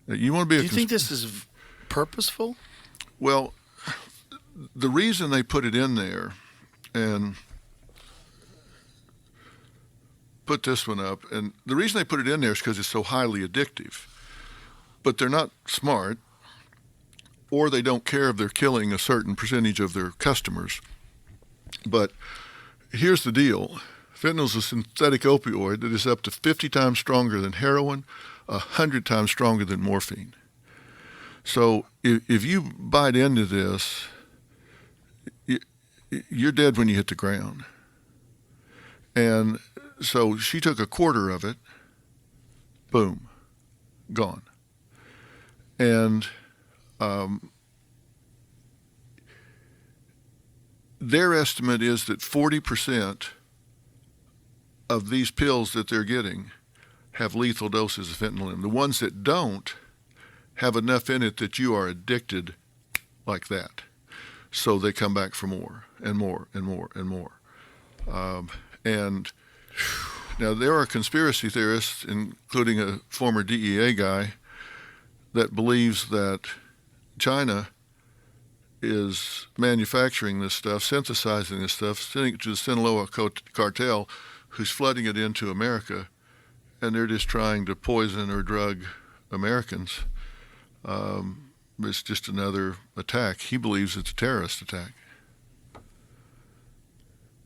You want to be. Do you think this is purposeful? Well, the reason they put it in there, and put this one up, and the reason they put it in there is because it's so highly addictive. But they're not smart, or they don't care if they're killing a certain percentage of their customers. But here's the deal. Fentanyl is a synthetic opioid that is up to 50 times stronger than heroin, 100 times stronger than morphine. So if you bite into this, you're dead when you hit the ground. And so she took a quarter of it, boom, gone. And their estimate is that 40% of these pills that they're getting have lethal doses of fentanyl in them. The ones that don't have enough in it that you are addicted like that. So they come back for more and more and more and more. And now there are conspiracy theorists, including a former DEA guy, that believes that China is manufacturing this stuff, synthesizing this stuff, sending it to the Sinaloa cartel, who's flooding it into America, and they're just trying to poison or drug Americans. It's just another attack. He believes it's a terrorist attack.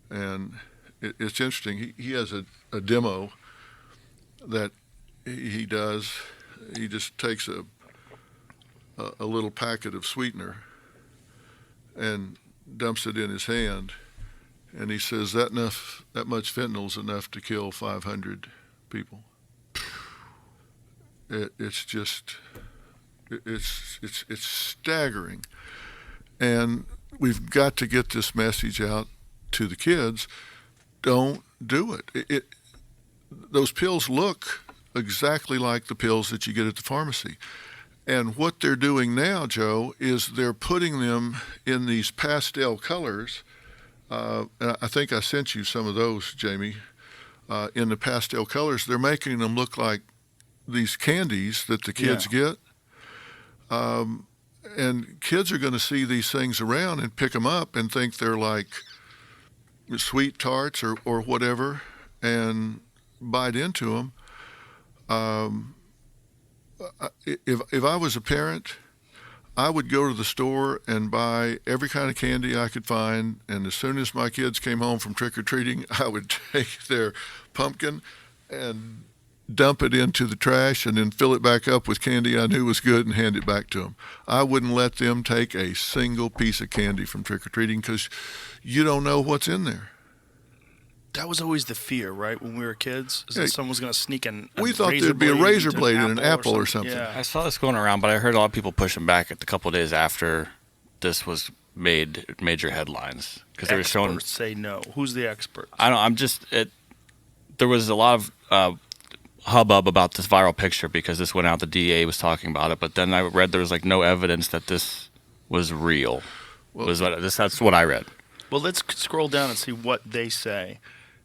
And it's interesting. He has a demo that he does. He just takes a little packet of sweetener and dumps it in his hand, and he says that much fentanyl is enough to kill 500 people. It's just it's staggering, and we've got to get this message out to the kids. Don't do it. Those pills look exactly like the pills that you get at the pharmacy. And what they're doing now, Joe, is they're putting them in these pastel colors. And I think I sent you some of those, Jamie. In the pastel colors, they're making them look like these candies that the kids get. And kids are going to see these things around and pick them up and think they're like sweet tarts or whatever, and bite into them. If I was a parent, I would go to the store and buy every kind of candy I could find, and as soon as my kids came home from trick-or-treating, I would take their pumpkin and dump it into the trash and then fill it back up with candy I knew was good and hand it back to them. I wouldn't let them take a single piece of candy from trick-or-treating because you don't know what's in there. That was always the fear, right, when we were kids? Is that someone was going to sneak in we thought there'd be a razor blade in an apple or something. Yeah. I saw this going around, but I heard a lot of people pushing back a couple of days after this was made major headlines. Because they were showing. Experts say no. Who's the expert? I don't know. There was a lot of hubbub about this viral picture because this went out. The DA was talking about it, but then I read there was like no evidence that this was real. That's what I read. Well, let's scroll down and see what they say.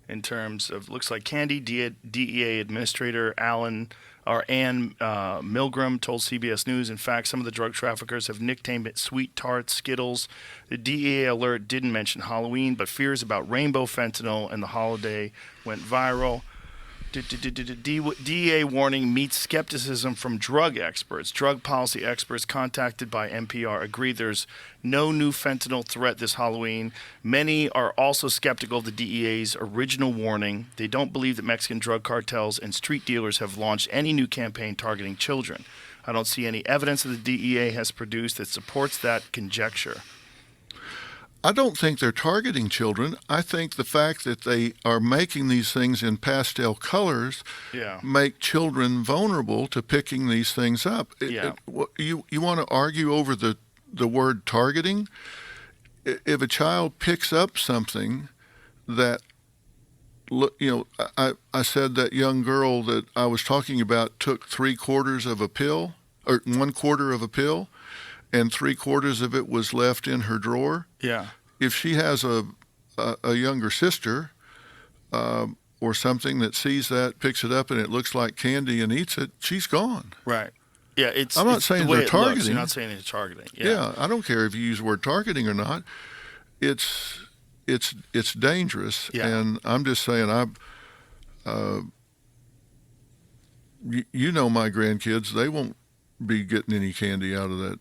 In terms of, looks like Candy, DEA Administrator Ann Milgram told CBS News, in fact, some of the drug traffickers have nicknamed it Sweet Tarts, Skittles. The DEA alert didn't mention Halloween, but fears about rainbow fentanyl and the holiday went viral. DEA warning meets skepticism from drug experts. Drug policy experts contacted by NPR agree there's no new fentanyl threat this Halloween. Many are also skeptical of the DEA's original warning. They don't believe that Mexican drug cartels and street dealers have launched any new campaign targeting children. I don't see any evidence that the DEA has produced that supports that conjecture. I don't think they're targeting children. I think the fact that they are making these things in pastel colors make children vulnerable to picking these things up. You want to argue over the word targeting? If a child picks up something that, I said that young girl that I was talking about took 3/4 of a pill, or 1/4 of a pill, and 3/4 of it was left in her drawer. Yeah. If she has a younger sister or something that sees that, picks it up, and it looks like candy and eats it, she's gone. Right. Yeah, it's. I'm not it's saying the way they're it looks. targeting. You're not saying it's targeting. Yeah, I don't care if you use the word targeting or not. It's dangerous, Yeah. and I'm just saying you know my grandkids, they won't be getting any candy out of that.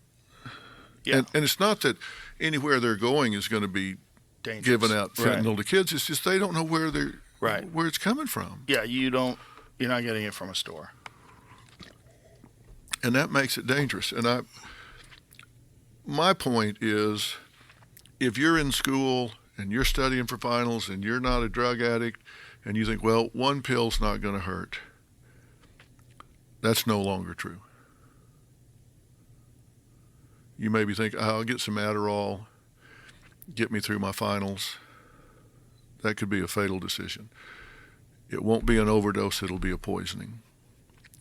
Yeah. And it's not that anywhere they're going is going to be Dangerous. giving out fentanyl Right. to kids. It's just they don't know where Right. where it's coming from. Yeah, you're not getting it from a store. And that makes it dangerous. And my point is, if you're in school and you're studying for finals and you're not a drug addict and you think, well, one pill's not going to hurt, that's no longer true. You maybe think, I'll get some Adderall, get me through my finals. That could be a fatal decision. It won't be an overdose, it'll be a poisoning.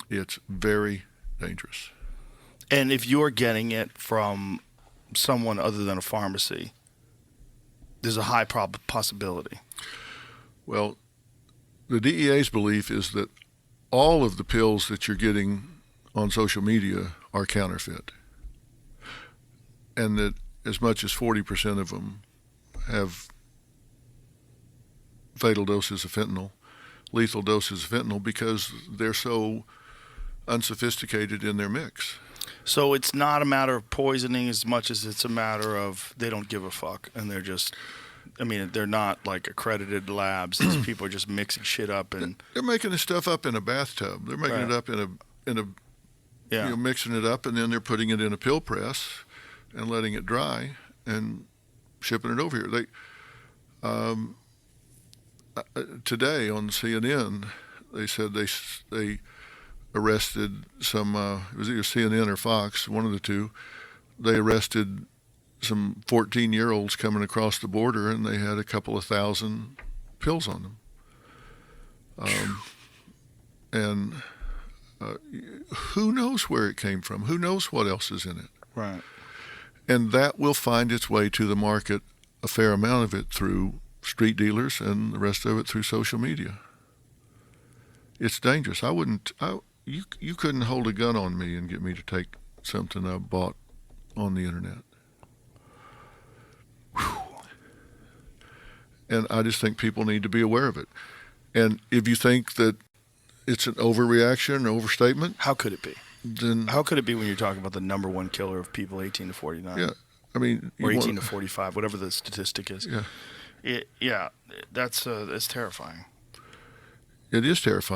It's very dangerous. And if you're getting it from someone other than a pharmacy, there's a high possibility. Well, the DEA's belief is that all of the pills that you're getting on social media are counterfeit, and that as much as 40% of them have fatal doses of fentanyl, lethal doses of fentanyl, because they're so unsophisticated in their mix. So it's not a matter of poisoning as much as it's a matter of they don't give a fuck, and they're just. I mean, they're not like accredited labs. These people are just mixing shit up, and They're making this stuff up in a bathtub. They're making Right. it up in a yeah, mixing it up, and then they're putting it in a pill press and letting it dry and shipping it over here. Today on CNN, they said they arrested some. It was either CNN or Fox, one of the two. They arrested some 14-year-olds coming across the border, and they had a couple of thousand pills on them. And who knows where it came from? Who knows what else is in it? right. And that will find its way to the market, a fair amount of it through street dealers and the rest of it through social media. It's dangerous. You couldn't hold a gun on me and get me to take something I bought on the internet. Whew. And I just think people need to be aware of it. And if you think that it's an overreaction, an overstatement, How could it be? then How could it be when you're talking about the number one killer of people 18 to 49? yeah, I mean, Or you 18 wanna- to 45, whatever the statistic is. Yeah. That's terrifying. It is terrifying.